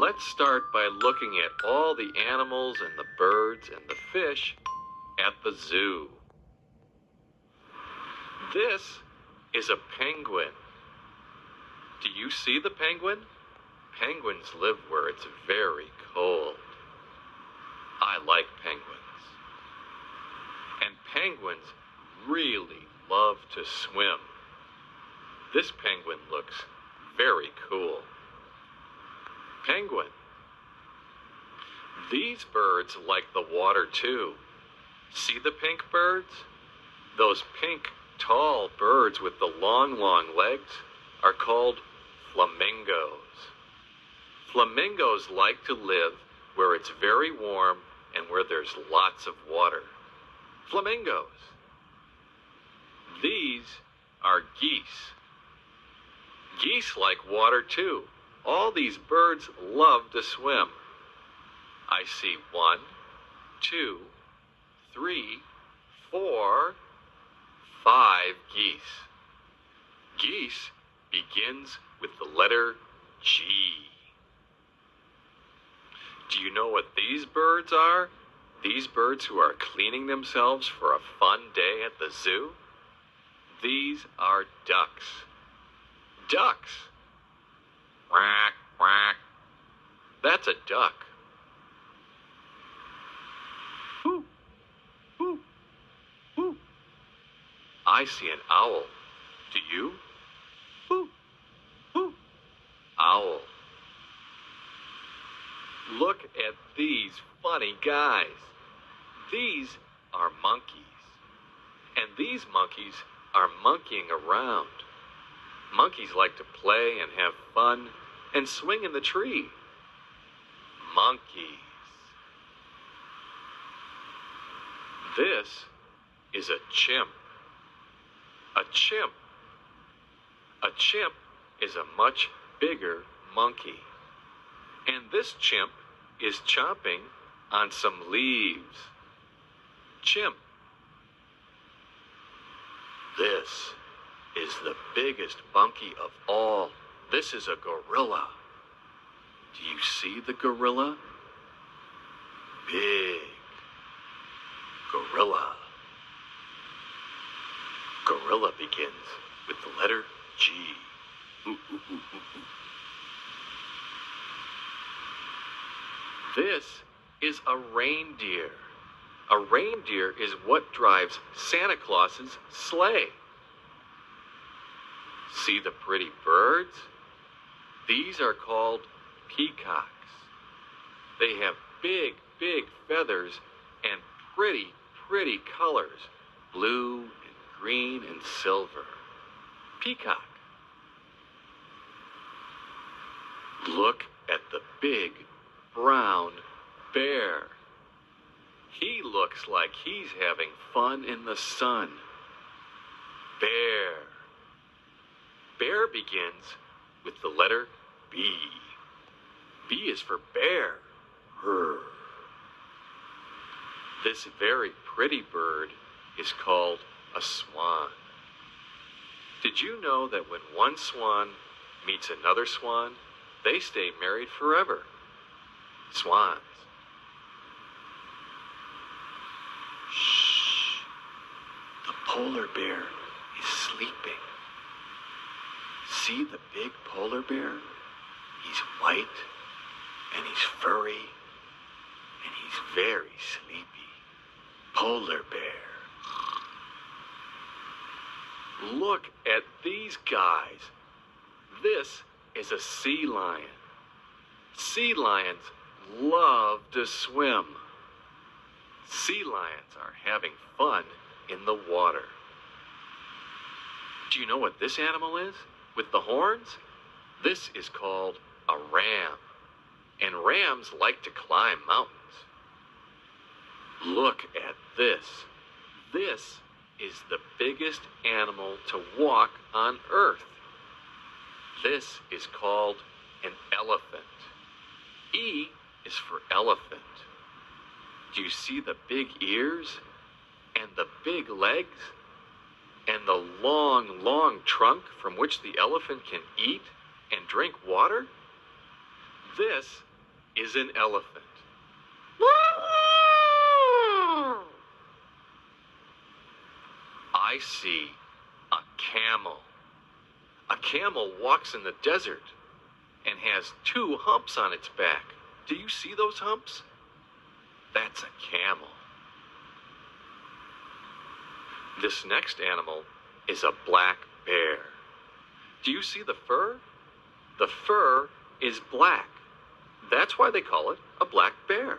Let's start by looking at all the animals and the birds and the fish at the zoo. This is a penguin. Do you see the penguin? Penguins live where it's very cold. I like penguins. And penguins really love to swim. This penguin looks very cool. Penguin. These birds like the water too. See the pink birds? Those pink, tall birds with the long legs are called flamingos. Flamingos like to live where it's very warm and where there's lots of water. Flamingos. These are geese. Geese like water too. All these birds love to swim. I see 1, 2, 3, 4, 5 geese. Geese begins with the letter G. Do you know what these birds are? These birds who are cleaning themselves for a fun day at the zoo? These are ducks. Ducks. Quack, quack. That's a duck. Hoo, hoo, hoo. I see an owl. Do you? Hoo, hoo. Owl. Look at these funny guys. These are monkeys. And these monkeys are monkeying around. Monkeys like to play and have fun and swing in the tree. Monkeys. This is a chimp. A chimp. A chimp is a much bigger monkey. And this chimp is chomping on some leaves. Chimp. This is the biggest monkey of all. This is a gorilla. Do you see the gorilla? Big. Gorilla. Gorilla begins with the letter G. Ooh, ooh, ooh, ooh, ooh. This is a reindeer. A reindeer is what drives Santa Claus's sleigh. See the pretty birds? These are called peacocks. They have big, big feathers and pretty, pretty colors. Blue and green and silver. Peacock. Look at the big brown bear. He looks like he's having fun in the sun. Bear. Bear begins with the letter B. B is for bear. Brr. This very pretty bird is called a swan. Did you know that when one swan meets another swan, they stay married forever? Swans. Shh. The polar bear is sleeping. See the big polar bear? He's white, and he's furry, and he's very sleepy. Polar bear. Look at these guys. This is a sea lion. Sea lions love to swim. Sea lions are having fun in the water. Do you know what this animal is? With the horns? This is called a ram. And rams like to climb mountains. Look at this. This is the biggest animal to walk on Earth. This is called an elephant. E is for elephant. Do you see the big ears and the big legs and the long, long trunk from which the elephant can eat and drink water? This is an elephant? I see a camel. A camel walks in the desert and has 2 humps on its back. Do you see those humps? That's a camel. This next animal is a black bear. Do you see the fur? The fur is black. That's why they call it a black bear.